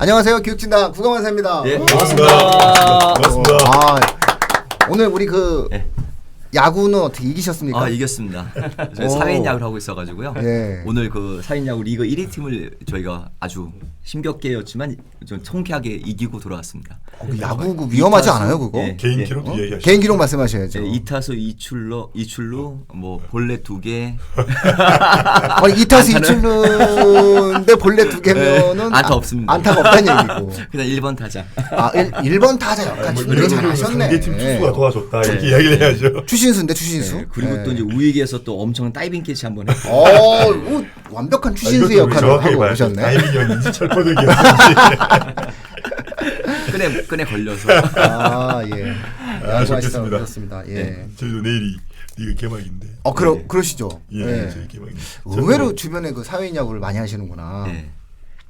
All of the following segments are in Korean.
안녕하세요. 교육진단 구강원사입니다. 예, 반갑습니다. 오늘 우리 네. 야구는 어떻게 이기셨습니까? 이겼습니다. 저희 사회인 야구를 하고 있어가지고요. 예. 오늘 그 사회인 야구 리그 1위 팀을 저희가 아주 힘겹게였지만 좀 통쾌하게 이기고 돌아왔습니다. 야구 위험하지 않아요, 그거? 예, 개인 기록 얘기하시죠. 개인 기록 말씀하셔야죠. 2타수 2출루 뭐 볼넷 2개. 2타수 2출루인데 볼넷 2개면은 안타 없습니다. 안타가 없다는 얘기고. 그냥 1번 타자. 1번 타자 역할 준비 잘하셨네. 상대팀 투수가 도와줬다 이렇게 이야기를 해야죠. 추신수인데 추신수. 네, 그리고 또 이제 우익에서 또 엄청 다이빙 캐치 한번 했고. 완벽한 추신수 역할을 하고 오셨네. 다이빙이었는지 철퍼덕이었는지. 끈에 걸려서. 예. 좋겠습니다. 그렇습니다. 예. 네, 저희도 내일이 리그 개막인데. 그러시죠. 예. 저희 개막인데. 의외로 주변에 그 사회인 야구를 많이 하시는구나. 네.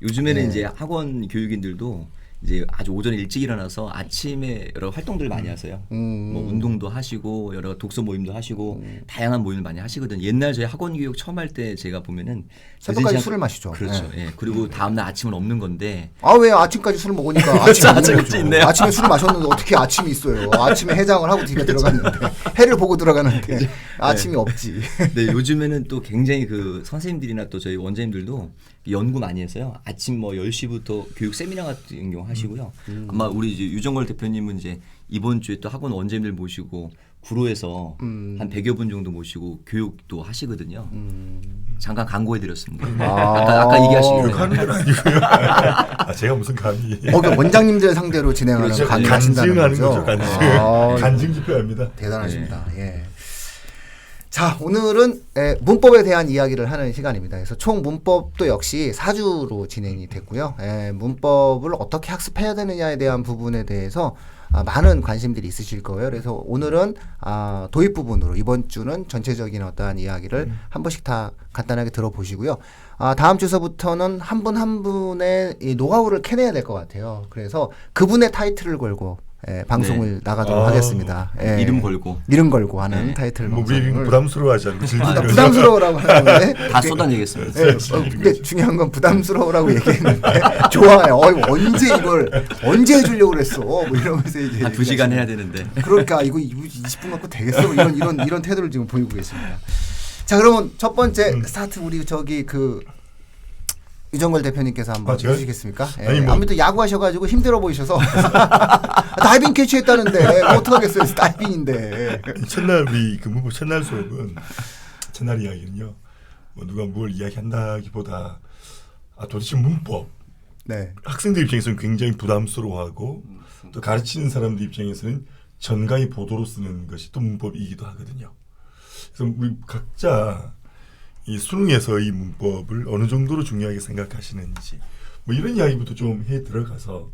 요즘에는 이제 학원 교육인들도 이제 아주 오전에 일찍 일어나서 아침에 여러 활동들 많이 하세요. 뭐 운동도 하시고 여러 독서 모임도 하시고 다양한 모임을 많이 하시거든요. 옛날 저희 학원 교육 처음 할 때 제가 보면은 새벽까지 술을 마시죠. 그렇죠. 네. 예. 그리고 다음날 아침은 없는 건데. 왜 아침까지 술을 먹으니까 아침이 없는 거죠. 있네요. 아침에 술을 마셨는데 어떻게 아침이 있어요. 아침에 해장을 하고 집에 들어갔는데 해를 보고 들어가는데 아침이 없지. 네, 요즘에는 또 굉장히 그 선생님들이나 또 저희 원장님들도 연구 많이 해서요. 아침 뭐 10시부터 교육 세미나 같은 경우 하시고요. 아마 우리 이제 유정걸 대표님은 이제 이번 주에 또 학원 원장님들 모시고 구로에서 한 100여 분 정도 모시고 교육도 하시거든요. 잠깐 광고해 드렸습니다. 아까 얘기하시기로 하는 건 아니고요. 제가 무슨 감이. 원장님들 상대로 진행하는 그렇죠. 강의하신다는 간증하는 거죠. 간증. 간증 집회합니다. 대단하십니다. 예. 자, 오늘은 문법에 대한 이야기를 하는 시간입니다. 그래서 총 문법도 역시 4주로 진행이 됐고요. 문법을 어떻게 학습해야 되느냐에 대한 부분에 대해서 많은 관심들이 있으실 거예요. 그래서 오늘은 도입 부분으로 이번 주는 전체적인 어떠한 이야기를 한 번씩 다 간단하게 들어보시고요. 다음 주서부터는 한 분 한 분의 이 노하우를 캐내야 될 것 같아요. 그래서 그분의 타이틀을 걸고 방송을 나가도록 하겠습니다. 이름 걸고 하는 타이틀 뭐 방송을. 우리 부담스러워하지 않고 부담스러워라고 하는데 다 쏟아내겠습니다. 근데 중요한 건 부담스러워라고 얘기했는데 좋아요. 언제 해주려고 그랬어? 뭐 이러면서 이제 한 2시간 해야 되는데. 그러니까 이거 20분 갖고 되겠어? 이런 태도를 지금 보이고 계십니다. 자, 그러면 첫 번째 스타트 우리 유정걸 대표님께서 한번 해주시겠습니까? 아무튼 야구하셔가지고 힘들어 보이셔서 다이빙 캐치했다는데 어떡하겠어요? 다이빙인데. 첫날 우리 그 문법 첫날 수업은 첫날 이야기는요. 뭐 누가 뭘 이야기한다기보다 도대체 문법. 네. 학생들 입장에서는 굉장히 부담스러워하고 또 가르치는 사람들 입장에서는 전강의 보도로 쓰는 것이 또 문법이기도 하거든요. 그래서 우리 각자 이 수능에서 이 문법을 어느 정도로 중요하게 생각하시는지 뭐 이런 이야기부터 좀 해 들어가서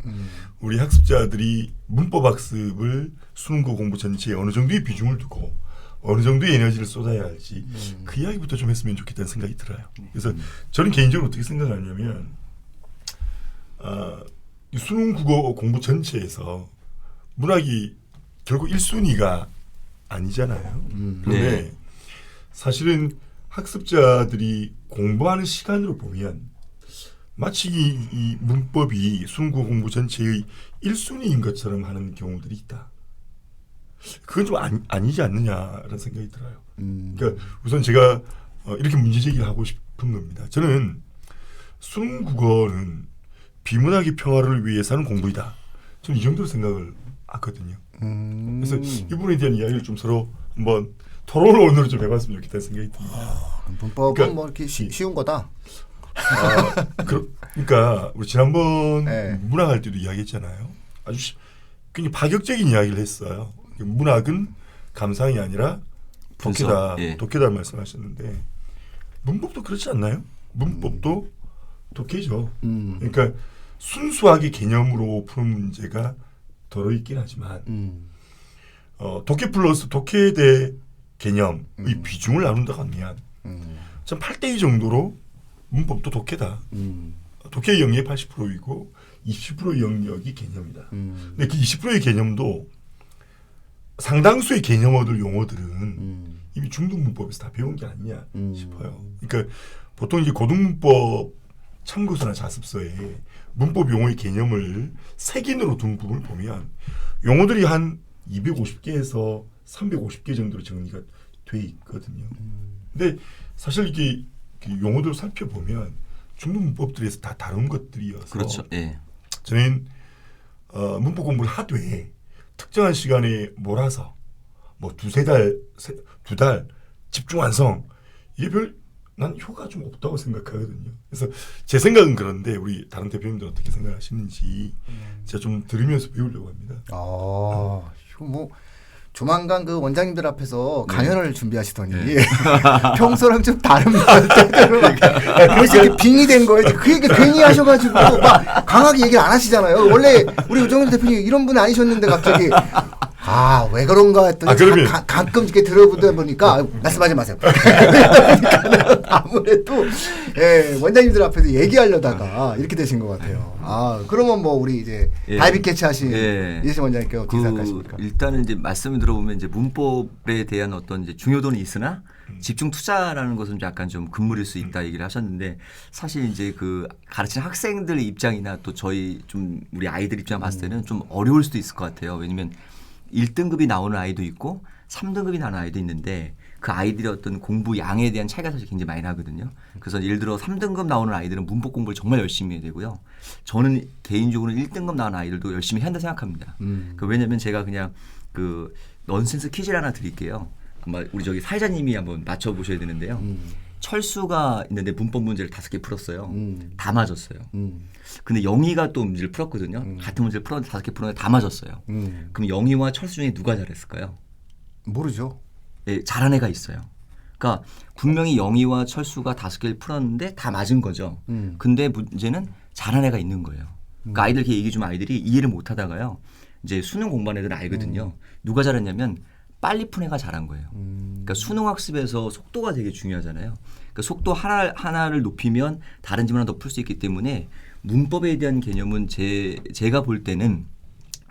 우리 학습자들이 문법 학습을 수능고 공부 전체에 어느 정도의 비중을 두고 어느 정도의 에너지를 쏟아야 할지 그 이야기부터 좀 했으면 좋겠다는 생각이 들어요. 그래서 저는 개인적으로 어떻게 생각하냐면 이 수능 국어 공부 전체에서 문학이 결국 1순위가 아니잖아요. 그런데 사실은 학습자들이 공부하는 시간으로 보면 마치 이 문법이 수능국어 공부 전체의 1순위인 것처럼 하는 경우들이 있다. 그건 좀 아니지 않느냐라는 생각이 들어요. 그러니까 우선 제가 이렇게 문제 제기를 하고 싶은 겁니다. 저는 수능국어는 비문학의 평화를 위해서 하는 공부이다. 저는 이 정도로 생각을 하거든요. 그래서 이 부분에 대한 이야기를 좀 서로 한번 토론을 오늘 좀 해봤으면 좋겠다는 생각이 듭니다. 문법은 그러니까, 뭐 이렇게 쉬운 거다. 그러니까 우리 지난번 문학할 때도 이야기했잖아요. 아주 굉장히 파격적인 이야기를 했어요. 문학은 감상이 아니라 독해다. 독해다 말씀하셨는데 문법도 그렇지 않나요? 문법도 독해죠. 그러니까 순수하게 개념으로 푸는 문제가 덜어 있긴 하지만 독해 플러스 독해에 대해 개념의 비중을 나눈다고 하면 전 8대2 정도로 문법도 독해다. 독해 영역이 80%이고 20%의 영역이 개념이다. 근데 그 20%의 개념도 상당수의 개념어들 용어들은 이미 중등 문법에서 다 배운 게 아니냐 싶어요. 그러니까 보통 이제 고등 문법 참고서나 자습서에 문법 용어의 개념을 색인으로 둔 부분을 보면 용어들이 한 250개에서 350개 정도로 정리가 돼 있거든요. 근데 사실 이게 용어들을 살펴보면 중국 문법들에서 다 다른 것들이어서 그렇죠. 예. 저는 문법 공부를 하되 특정한 시간에 몰아서 뭐 두세 달, 두 달 집중 완성 이게 난 효과가 좀 없다고 생각하거든요. 그래서 제 생각은 그런데 우리 다른 대표님들 어떻게 생각하시는지 제가 좀 들으면서 배우려고 합니다. 이거 뭐 조만간 그 원장님들 앞에서 강연을 준비하시더니 네. 평소랑 좀 다른 말들을 그래서 이렇게 빙이 된 거예요. 그 얘기 괜히 하셔가지고 막 강하게 얘기를 안 하시잖아요. 원래 우리 유정일 대표님 이런 분 아니셨는데 갑자기 왜 그런가 했더니 그러면 가끔 이렇게 들어보다 보니까 말씀하지 마세요. 아무래도 원장님들 앞에서 얘기하려다가 이렇게 되신 것 같아요. 그러면 뭐 우리 이제 다이빙 캐치 하신 이재신 원장님께 어떻게 생각하십니까? 일단은 이제 말씀을 들어보면 이제 문법에 대한 어떤 이제 중요도는 있으나 집중 투자라는 것은 약간 좀 금물일 수 있다 얘기를 하셨는데 사실 이제 그 가르치는 학생들 입장이나 또 저희 좀 우리 아이들 입장 봤을 때는 좀 어려울 수도 있을 것 같아요. 왜냐면 1등급이 나오는 아이도 있고 3등급이 나오는 아이도 있는데 그 아이들의 어떤 공부 양에 대한 차이가 사실 굉장히 많이 나거든요. 그래서 예를 들어 3등급 나오는 아이들은 문법 공부를 정말 열심히 해야 되고요. 저는 개인적으로 1등급 나오는 아이들도 열심히 해야 한다 생각합니다. 왜냐하면 제가 그냥 그 넌센스 퀴즈를 하나 드릴게요. 아마 우리 저기 사회자님이 한번 맞춰보셔야 되는데요. 철수가 있는데 문법 문제를 5개 풀었어요. 다 맞았어요. 근데 영희가 또 문제를 풀었거든요. 같은 문제를 풀었는데 5개 풀었는데 다 맞았어요. 그럼 영희와 철수 중에 누가 잘했을까요? 모르죠. 네, 잘한 애가 있어요. 그러니까 분명히 영희와 철수가 5개를 풀었는데 다 맞은 거죠. 근데 문제는 잘한 애가 있는 거예요. 그러니까 아이들 이렇게 얘기 주면 아이들이 이해를 못 하다가요. 이제 수능 공부하는 애들은 알거든요. 누가 잘했냐면 빨리 푼 애가 잘한 거예요. 그러니까 수능 학습에서 속도가 되게 중요하잖아요. 그러니까 속도 하나를 높이면 다른 질문 하나 더 풀 수 있기 때문에 문법에 대한 개념은 제가 볼 때는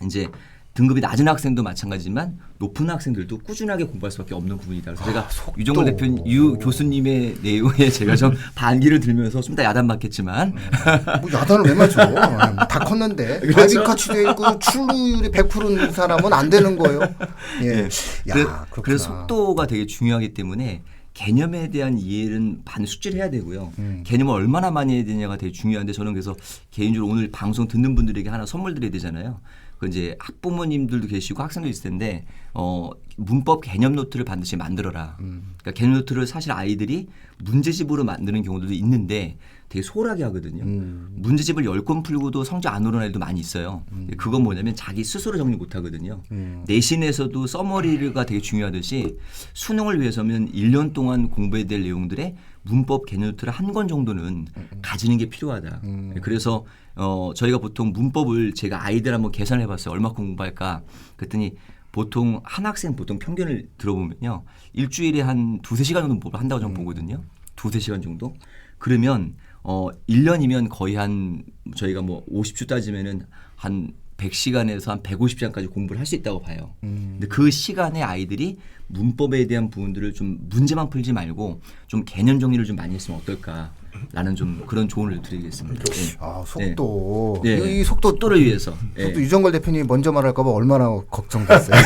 이제 등급이 낮은 학생도 마찬가지지만 높은 학생들도 꾸준하게 공부할 수밖에 없는 부분이다. 그래서 제가 유정걸 대표님, 유 교수님의 내용에 제가 좀 반기를 들면서 좀 더 야단 맞겠지만 뭐 야단을 왜 맞죠? 다 컸는데 그렇죠? 다이빙 카치돼 있고 출루율이 100%인 사람은 안 되는 거예요. 예. 그래서 속도가 되게 중요하기 때문에 개념에 대한 이해는 숙지를 해야 되고요. 개념을 얼마나 많이 해야 되냐가 되게 중요한데 저는 그래서 개인적으로 오늘 방송 듣는 분들에게 하나 선물 드려야 되잖아요. 그 이제 학부모님들도 계시고 학생도 있을 텐데 문법 개념 노트를 반드시 만들어라. 그러니까 개념 노트를 사실 아이들이 문제집으로 만드는 경우도 있는데 되게 소홀하게 하거든요. 문제집을 10권 풀고도 성적 안 오르는 애들도 많이 있어요. 그건 뭐냐면 자기 스스로 정리 못 하거든요. 내신에서도 서머리가 되게 중요하듯이 수능을 위해서는 1년 동안 공부해야 될 내용들의 문법 개념 노트를 한 권 정도는 가지는 게 필요하다. 그래서 저희가 보통 문법을 제가 아이들 한번 계산을 해봤어요. 얼마큼 공부할까? 그랬더니 보통 한 학생 보통 평균을 들어보면요. 일주일에 한 2-3시간 정도 문법을 한다고 저는 보거든요. 2-3시간 정도. 그러면 1년이면 거의 한 저희가 뭐 50주 따지면은 한 100시간에서 한 150시간까지 공부를 할 수 있다고 봐요. 근데 그 시간에 아이들이 문법에 대한 부분들을 좀 문제만 풀지 말고 좀 개념 정리를 좀 많이 했으면 어떨까라는 좀 그런 조언을 드리겠습니다. 네. 속도. 네. 이 속도를 위해서. 속도 유정걸 대표님이 먼저 말할까봐 얼마나 걱정됐어요.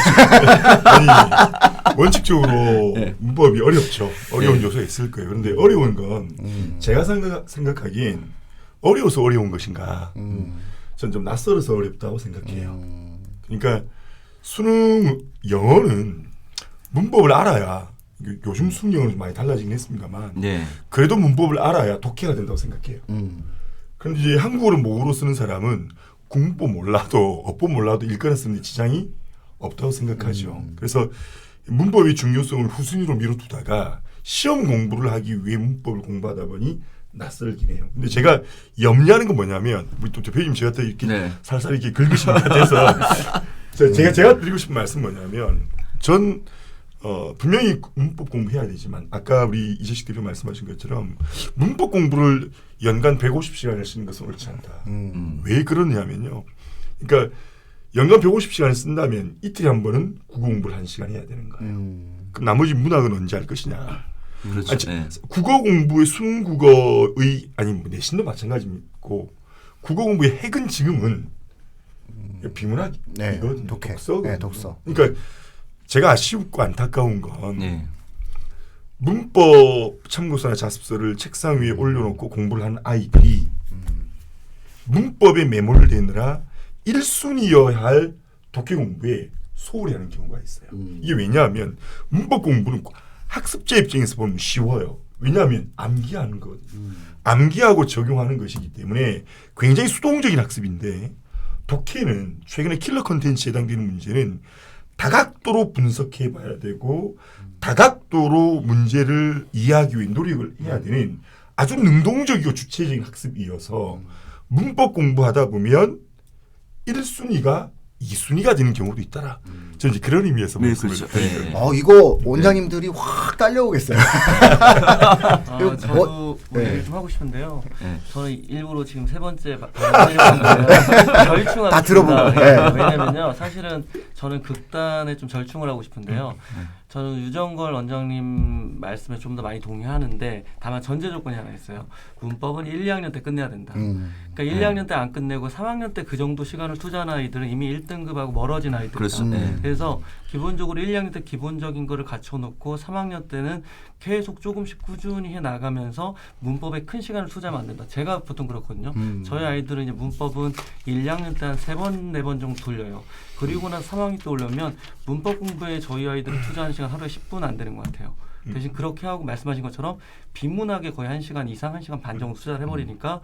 아니, 원칙적으로 문법이 어렵죠. 어려운 요소가 있을 거예요. 그런데 어려운 건 제가 생각하기엔 어려워서 어려운 것인가. 전 좀 낯설어서 어렵다고 생각해요. 그러니까 수능 영어는 문법을 알아야 요즘 수능 영어는 많이 달라지긴 했습니다만 그래도 문법을 알아야 독해가 된다고 생각해요. 그런데 이제 한국어를 모국어로 쓰는 사람은 국문법 몰라도 어법 몰라도 일간을 쓰는 데 지장이 없다고 생각하죠. 그래서 문법의 중요성을 후순위로 미뤄두다가 시험 공부를 하기 위해 문법을 공부하다 보니 낯설긴 해요. 근데 제가 염려하는 건 뭐냐면 우리 또 대표님 제가 또 이렇게 살살 이렇게 긁으신 것 같아서 제가 드리고 싶은 말씀 뭐냐면 전 분명히 문법 공부해야 되지만 아까 우리 이재식 대표 말씀하신 것처럼 문법 공부를 연간 150시간을 쓰는 것은 옳지 않다. 왜 그러냐면요. 그러니까 연간 150시간을 쓴다면 이틀에 한 번은 국어 공부를 1시간 해야 되는 거예요. 그럼 나머지 문학은 언제 할 것이냐. 그렇죠. 아니, 국어 공부의 수능 국어의 아니 뭐 내신도 마찬가지고 국어 공부의 핵은 지금은 비문학이거든요. 독해. 독서거든요. 네, 독서. 그러니까 제가 아쉽고 안타까운 건 네. 문법 참고서나 자습서를 책상 위에 올려놓고 공부를 하는 아이들이 문법에 매몰되느라 1순위여야 할 독해 공부에 소홀히 하는 경우가 있어요. 이게 왜냐하면 문법 공부는 학습자 입장에서 보면 쉬워요. 왜냐하면 암기하는 것, 암기하고 적용하는 것이기 때문에 굉장히 수동적인 학습인데 독해는 최근에 킬러 컨텐츠에 해당되는 문제는 다각도로 분석해 봐야 되고 다각도로 문제를 이해하기 위해 노력을 해야 되는 아주 능동적이고 주체적인 학습이어서 문법 공부하다 보면 1순위가 2순위가 되는 경우도 있더라. 저는 이제 그런 의미에서 네, 말씀을 그렇죠. 드리는 네. 이거 원장님들이 확 딸려오겠어요. 저도 뭐 네. 얘기 좀 하고 싶은데요. 네. 저는 일부러 지금 세 번째 절충하고 다 들어보고. 싶습니다. 네. 왜냐면요, 사실은 저는 극단에 좀 절충을 하고 싶은데요. 저는 유정걸 원장님 말씀에 좀 더 많이 동의하는데 다만 전제 조건이 하나 있어요. 문법은 1, 2학년 때 끝내야 된다. 그러니까 1, 2학년 때 안 끝내고 3학년 때 그 정도 시간을 투자한 아이들은 이미 1등급하고 멀어진 아이들이다. 그렇죠. 네. 그래서 기본적으로 1, 2학년 때 기본적인 거를 갖춰놓고 3학년 때는 계속 조금씩 꾸준히 해 나가면서 문법에 큰 시간을 투자하면 안 된다. 제가 보통 그렇거든요. 저희 아이들은 이제 문법은 1, 2학년 때 한 3번, 4번 정도 돌려요. 그리고 나서 3학년 때 오려면 문법 공부에 저희 아이들이 투자하는 시간 하루에 10분 안 되는 것 같아요. 대신 그렇게 하고 말씀하신 것처럼 비문학에 거의 1시간 이상, 1시간 반 정도 투자를 해버리니까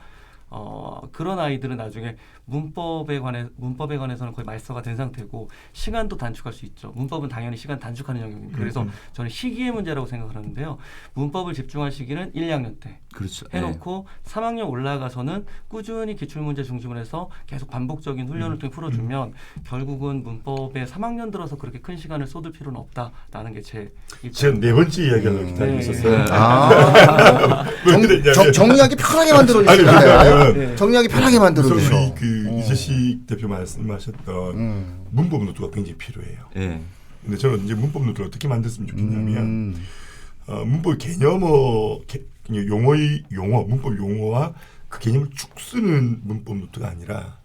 그런 아이들은 나중에 문법에 관해서는 거의 마스터가 된 상태고 시간도 단축할 수 있죠. 문법은 당연히 시간 단축하는 영역입니다. 그래서 저는 시기의 문제라고 생각하는데요. 문법을 집중할 시기는 1, 2학년 때 그렇죠. 해놓고 3학년 올라가서는 꾸준히 기출문제 중심으로 해서 계속 반복적인 훈련을 통해 풀어주면 결국은 문법에 3학년 들어서 그렇게 큰 시간을 쏟을 필요는 없다라는 게 제 제가 네 번째 이야기하려고 기다리고 네. 있었어요. 정리하기 편하게 만들어 아니, 주시잖아요. 왜냐하면 정리하기 편하게 만들어 우리 주셔. 그 이재식 대표 말씀하셨던 문법 노트가 굉장히 필요해요. 네. 근데 저는 이제 문법 노트를 어떻게 만들었으면 좋겠냐면 문법 문법 용어와 그 개념을 쭉 쓰는 문법 노트가 아니라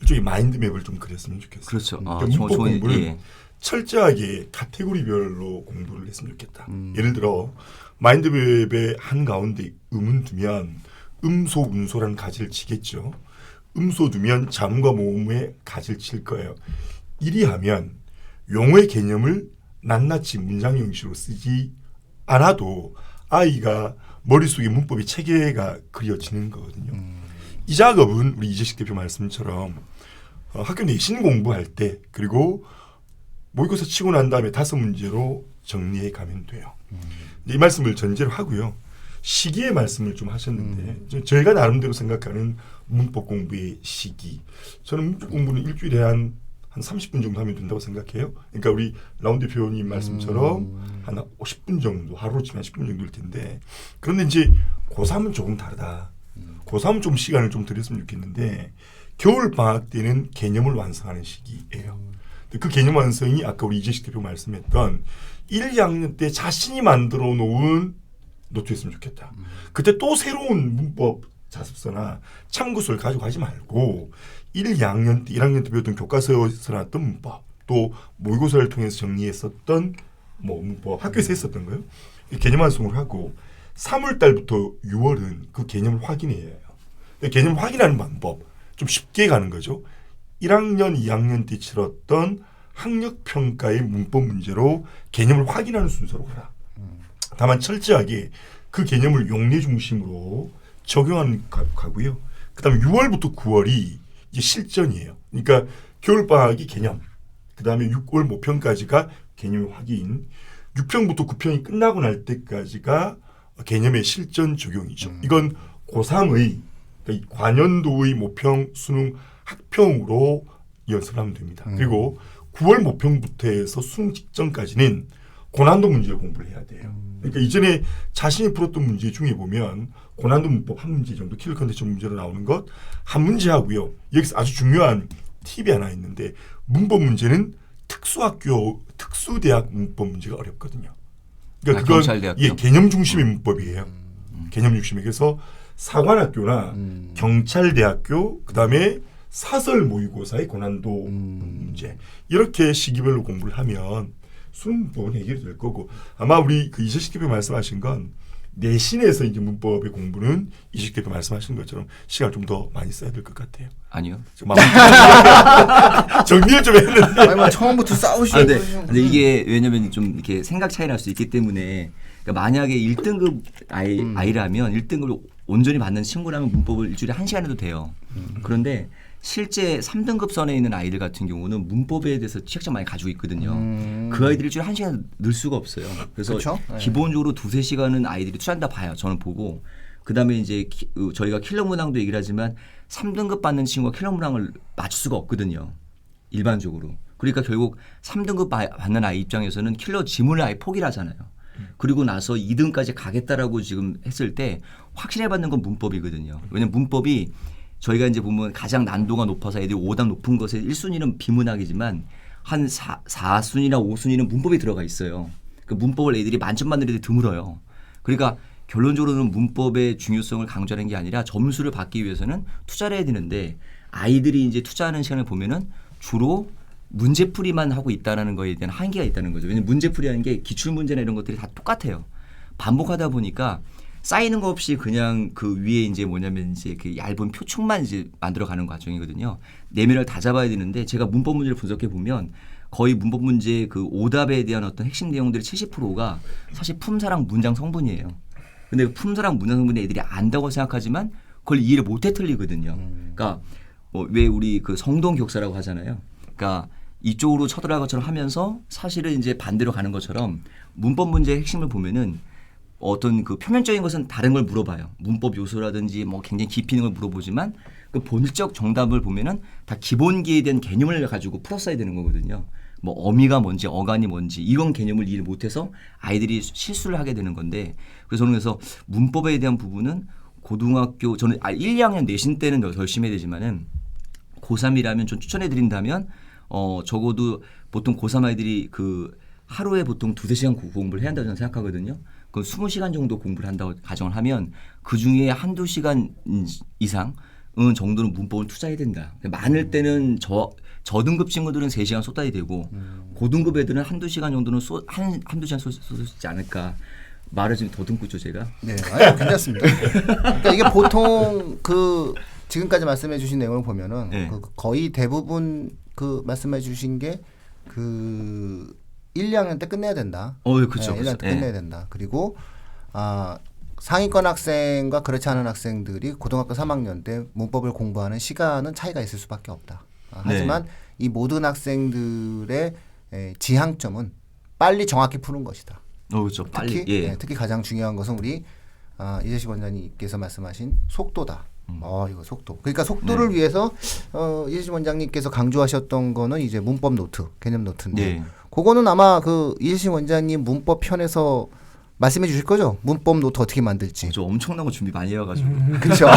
일종의 마인드맵을 좀 그렸으면 좋겠어요. 그렇죠. 그러니까 문법 공부를 철저하게 카테고리별로 공부를 했으면 좋겠다. 예를 들어 마인드맵의 한가운데 음은 두면 음소, 문소라는 가지를 치겠죠. 음소 두면 잠과 모음에 가지를 칠 거예요. 이리 하면 용어의 개념을 낱낱이 문장 형식으로 쓰지 않아도 아이가 머릿속에 문법의 체계가 그려지는 거거든요. 이 작업은 우리 이재식 대표 말씀처럼 학교 내신 공부할 때 그리고 모의고사 치고 난 다음에 5문제로 정리해 가면 돼요. 이 말씀을 전제로 하고요. 시기의 말씀을 좀 하셨는데 저희가 나름대로 생각하는 문법 공부의 시기. 저는 문법 공부는 일주일에 한 30분 정도 하면 된다고 생각해요. 그러니까 우리 라운드 대표님 말씀처럼 한 50분 정도, 하루로 치면 10분 정도일 텐데 그런데 이제 고3은 조금 다르다. 고3은 좀 시간을 좀 들였으면 좋겠는데 겨울 방학 때는 개념을 완성하는 시기예요. 그 개념 완성이 아까 우리 이재식 대표 말씀했던 1, 2학년 때 자신이 만들어 놓은 노트였으면 좋겠다. 그때 또 새로운 문법 자습서나 참고서를 가지고 가지 말고 1, 2학년 때 1학년 때 배웠던 교과서에서 나왔던 문법 또 모의고사를 통해서 정리했었던 뭐 문법 학교에서 했었던 거예요. 개념 완성을 하고 3월 달부터 6월은 그 개념을 확인해야 해요. 개념 확인하는 방법 좀 쉽게 가는 거죠. 1학년, 2학년 때 치렀던 학력평가의 문법 문제로 개념을 확인하는 순서로 가라. 다만 철저하게 그 개념을 용례 중심으로 적용하는 가고요. 그다음에 6월부터 9월이 이제 실전이에요. 그러니까 겨울방학이 개념, 그다음에 6월 모평까지가 개념 확인, 6평부터 9평이 끝나고 날 때까지가 개념의 실전 적용이죠. 이건 고3의 그러니까 관연도의 모평, 수능, 학평으로 연습하면 됩니다. 그리고 9월 모평부터 해서 수능 직전까지는 고난도 문제를 공부를 해야 돼요. 그러니까 이전에 자신이 풀었던 문제 중에 보면 고난도 문법 한 문제 정도 킬러 컨텐츠 문제로 나오는 것 한 문제 하고요. 여기서 아주 중요한 팁이 하나 있는데 문법 문제는 특수학교, 특수대학 문법 문제가 어렵거든요. 그러니까 아, 그건 경찰대학교? 예, 개념 중심의 문법이에요. 개념 중심이. 그래서 사관학교나 경찰대학교 그다음에 사설 모의고사의 고난도 문제 이렇게 시기별로 공부를 하면 수능 문법은 해결이 될 거고 아마 우리 그 이재식 대표 말씀하신 건 내신에서 이제 문법의 공부는 이재식 대표 말씀하신 것처럼 시간을 좀 더 많이 써야 될 것 같아요. 아니요. 정리를 좀 했는데 아니 뭐 처음부터 싸우시고. 근데 이게 왜냐면 좀 이렇게 생각 차이 날 수 있기 때문에 그러니까 만약에 1등급 아이라면 1등급을 온전히 받는 친구라면 문법을 일주일에 1시간 해도 돼요. 그런데 실제 3등급 선에 있는 아이들 같은 경우는 문법에 대해서 취약점 많이 가지고 있거든요. 그 아이들이 일주일에 1시간 늘 수가 없어요. 그래서 그쵸? 네. 기본적으로 2-3시간은 아이들이 투자한다 봐요. 저는 보고. 그다음에 이제 저희가 킬러 문항도 얘기를 하지만 3등급 받는 친구가 킬러 문항을 맞출 수가 없거든요. 일반적으로. 그러니까 결국 3등급 받는 아이 입장에서는 킬러 지문을 아예 포기를 하잖아요. 그리고 나서 2등까지 가겠다라고 지금 했을 때 확실히 받는 건 문법이거든요. 왜냐하면 문법이 저희가 이제 보면 가장 난도가 높아서 애들이 오답 높은 것에 1순위는 비문학이지만 한 4순위나 5순위는 문법이 들어가 있어요. 그 문법을 애들이 만점 받는 애들이 드물어요. 그러니까 결론적으로는 문법의 중요성을 강조하는 게 아니라 점수를 받기 위해서는 투자를 해야 되는데 아이들이 이제 투자하는 시간을 보면은 주로 문제풀이만 하고 있다는 거에 대한 한계가 있다는 거죠. 왜냐하면 문제풀이하는 게 기출문제나 이런 것들이 다 똑같아요. 반복하다 보니까 쌓이는 거 없이 그냥 그 위에 이제 뭐냐면 이제 그 얇은 표충만 이제 만들어가는 과정이거든요. 내면을 다 잡아야 되는데 제가 문법 문제를 분석해 보면 거의 문법 문제 그 오답에 대한 어떤 핵심 내용들의 70%가 사실 품사랑 문장 성분이에요. 근데 그 품사랑 문장 성분이 애들이 안다고 생각하지만 그걸 이해를 못해 틀리거든요. 그러니까 왜 우리 그 성동 격사라고 하잖아요. 그러니까 이쪽으로 쳐들어갈 것처럼 하면서 사실은 이제 반대로 가는 것처럼 문법 문제의 핵심을 보면은 어떤 그 표면적인 것은 다른 걸 물어봐요. 문법 요소라든지 뭐 굉장히 깊이 있는 걸 물어보지만 그 본질적 정답을 보면은 다 기본기에 대한 개념을 가지고 풀었어야 되는 거거든요. 뭐 어미가 뭔지 어간이 뭔지 이런 개념을 이해를 못해서 아이들이 실수를 하게 되는 건데 그래서 저는 그래서 문법에 대한 부분은 고등학교 저는 1, 2학년 내신 때는 더 열심히 해야 되지만은 고3이라면 좀 추천해 드린다면 적어도 보통 고3 아이들이 그 하루에 보통 2-3시간 공부를 해야 한다고 저는 생각하거든요. 그 20시간 정도 공부를 한다고 가정을 하면 그중에 1-2시간 이상 정도는 문법을 투자해야 된다. 많을 때는 저등급 친구들은 3시간 쏟아야 되고 고등급 애들은 1-2시간 정도는 한두 시간 쏟을 수 있지 않을까. 말을 좀 더듬고죠 제가. 네, 아니, 괜찮습니다. 그러니까 이게 보통 그 지금까지 말씀해 주신 내용을 보면은 네. 그 거의 대부분 그 말씀해 주신 게 그 1, 2학년 때 끝내야 된다. 그렇죠. 네, 1학년 때 끝내야 된다. 그리고 상위권 학생과 그렇지 않은 학생들이 고등학교 3학년 때 문법을 공부하는 시간은 차이가 있을 수밖에 없다. 하지만 이 모든 학생들의 지향점은 빨리 정확히 푸는 것이다. 그렇죠. 빨리. 특히, 특히 가장 중요한 것은 우리 이재식 원장님께서 말씀하신 속도다. 이거 속도. 그러니까 속도를 위해서 이재식 원장님께서 강조하셨던 거는 이제 문법 노트, 개념 노트인데 그거는 아마 그 이재식 원장님 문법 편에서 말씀해 주실 거죠? 문법 노트 어떻게 만들지. 저 엄청난 거 준비 많이 해가지고. 그렇죠.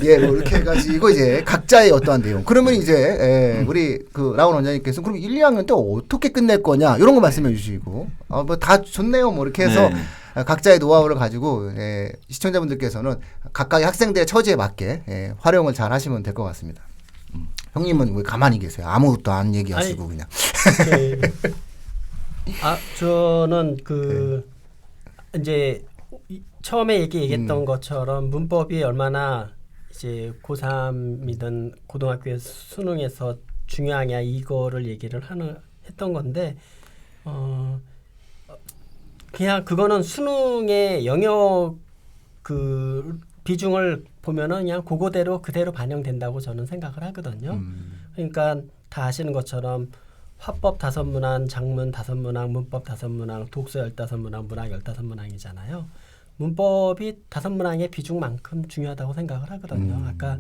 예, 뭐 이렇게 해가지고 이제 각자의 어떠한 내용. 그러면 이제 우리 그 라운 원장님께서 그럼 1, 2학년 때 어떻게 끝낼 거냐 이런 거 말씀해 주시고 뭐 다 좋네요. 뭐 이렇게 해서 각자의 노하우를 가지고 시청자분들께서는 각각의 학생들의 처지에 맞게 활용을 잘 하시면 될 것 같습니다. 형님은 왜 가만히 계세요? 아무것도 안 얘기하시고 그냥. 저는 이제 처음에 얘기했던 것처럼 문법이 얼마나 이제 고3이든 고등학교의 수능에서 중요하냐 이거를 얘기를 했던 건데 그냥 그거는 수능의 영역 그 비중을 보면은 그냥 그대로 반영된다고 저는 생각을 하거든요. 그러니까 다 아시는 것처럼 화법 5문항, 작문 5문항, 문법 5문항, 독서 15문항, 문학 15문항이잖아요. 문법이 5문항의 비중만큼 중요하다고 생각을 하거든요. 아까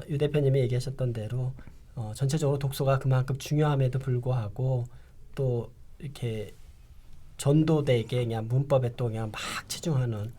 유 대표님이 얘기하셨던 대로 전체적으로 독서가 그만큼 중요함에도 불구하고 또 이렇게 전도되게 그냥 문법에 또 그냥 막 치중하는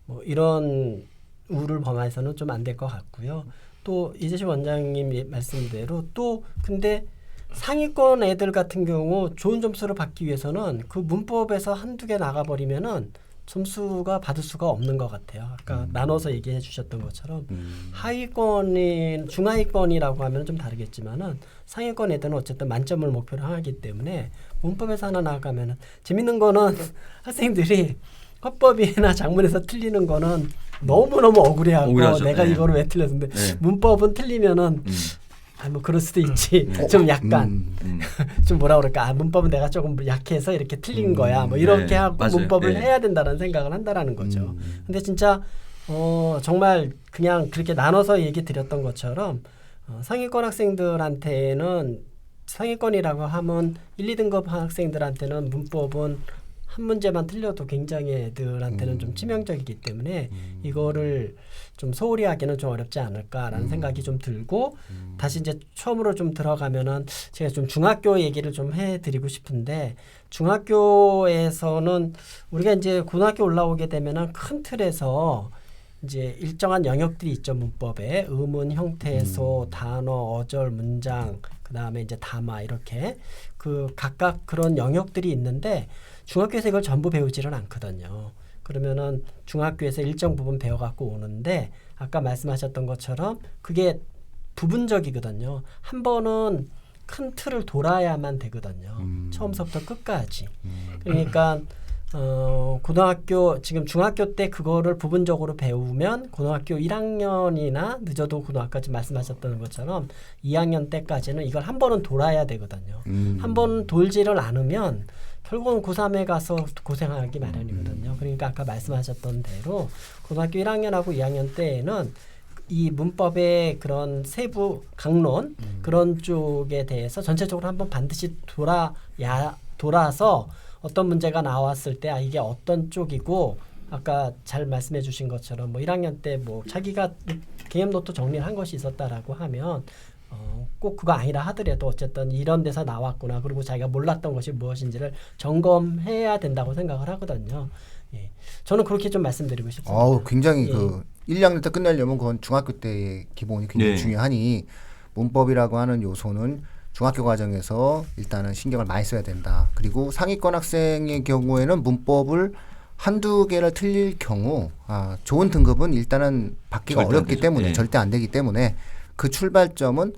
뭐 이런 우를 범해서는 좀 안 될 것 같고요. 또 이재식 원장님 말씀대로 또 근데 상위권 애들 같은 경우 좋은 점수를 받기 위해서는 그 문법에서 한두 개 나가버리면은 점수가 받을 수가 없는 것 같아요. 아까 나눠서 얘기해 주셨던 것처럼 하위권인 중하위권이라고 하면 좀 다르겠지만은 상위권 애들은 어쨌든 만점을 목표로 하기 때문에 문법에서 하나 나가면은 재밌는 거는 학생들이 화법이나 작문에서 틀리는 거는 너무너무 억울해하고 억울하죠. 내가 네. 이거를 왜 틀렸는데 네. 문법은 틀리면은 뭐 그럴 수도 있지. 좀 약간 좀 뭐라 그럴까. 문법은 내가 조금 약해서 이렇게 틀린 거야. 뭐 이렇게 네, 하고 맞아요. 문법을 네. 해야 된다는 생각을 한다라는 거죠. 근데 진짜 정말 그냥 그렇게 나눠서 얘기 드렸던 것처럼 상위권 학생들한테는 상위권이라고 하면 1, 2등급 학생들한테는 문법은 한 문제만 틀려도 굉장히 애들한테는 좀 치명적이기 때문에 이거를 좀 소홀히 하기는 좀 어렵지 않을까라는 생각이 좀 들고 다시 이제 처음으로 좀 들어가면은 제가 좀 중학교 얘기를 좀 해드리고 싶은데 중학교에서는 우리가 이제 고등학교 올라오게 되면은 큰 틀에서 이제 일정한 영역들이 있죠. 문법에 의문, 형태소, 단어, 어절, 문장, 그다음에 이제 담화 이렇게 그 각각 그런 영역들이 있는데 중학교에서 이걸 전부 배우지는 않거든요. 그러면은 중학교에서 일정 부분 배워갖고 오는데 아까 말씀하셨던 것처럼 그게 부분적이거든요. 한 번은 큰 틀을 돌아야만 되거든요. 처음서부터 끝까지. 그러니까 고등학교 지금 중학교 때 그거를 부분적으로 배우면 고등학교 1학년이나 늦어도 고등학교까지 말씀하셨던 것처럼 2학년 때까지는 이걸 한 번은 돌아야 되거든요. 한 번 돌지를 않으면 결국은 고3에 가서 고생하기 마련이거든요. 그러니까 아까 말씀하셨던 대로 고등학교 1학년하고 2학년 때에는 이 문법의 그런 세부 강론 그런 쪽에 대해서 전체적으로 한번 반드시 돌아서 어떤 문제가 나왔을 때 이게 어떤 쪽이고 아까 잘 말씀해 주신 것처럼 뭐 1학년 때 뭐 자기가 개념 노트 정리를 한 것이 있었다라고 하면 꼭 그거 아니라 하더라도 어쨌든 이런 데서 나왔구나. 그리고 자기가 몰랐던 것이 무엇인지를 점검해야 된다고 생각을 하거든요. 예. 저는 그렇게 좀 말씀드리고 싶습니다. 굉장히 예. 그 1, 2학년 때 끝내려면 그건 중학교 때의 기본이 굉장히 네. 중요하니 문법이라고 하는 요소는 중학교 과정에서 일단은 신경을 많이 써야 된다. 그리고 상위권 학생의 경우에는 문법을 한두 개를 틀릴 경우 좋은 등급은 일단은 받기가 절대 안 어렵기 되죠. 때문에 네. 절대 안 되기 때문에 그 출발점은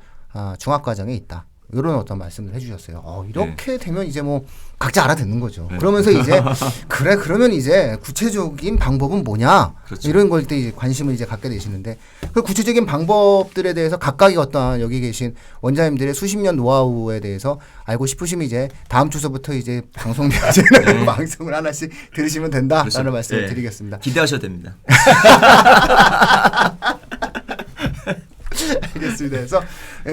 중학과정에 있다. 이런 어떤 말씀을 해주셨어요. 이렇게 되면 이제 뭐 각자 알아듣는 거죠. 네. 그러면서 이제 그러면 이제 구체적인 방법은 뭐냐 그렇죠. 이런 걸 때 관심을 이제 갖게 되시는데 그 구체적인 방법들에 대해서 각각의 어떠한 여기 계신 원장님들의 수십 년 노하우에 대해서 알고 싶으시면 이제 다음 주서부터 이제 방송 매체는 방송을 하나씩 들으시면 된다라는 그렇죠. 말씀을 네. 드리겠습니다. 기대하셔도 됩니다. 알겠습니다. 그래서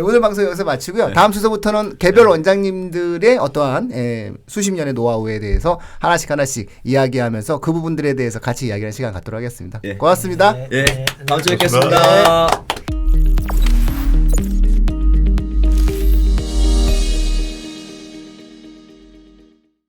오늘 방송 여기서 마치고요. 다음 주서부터는 개별 원장님들의 어떠한 수십 년의 노하우에 대해서 하나씩 이야기하면서 그 부분들에 대해서 같이 이야기하는 시간 갖도록 하겠습니다. 예. 고맙습니다. 네, 예, 네, 다음 주에 고맙습니다. 뵙겠습니다.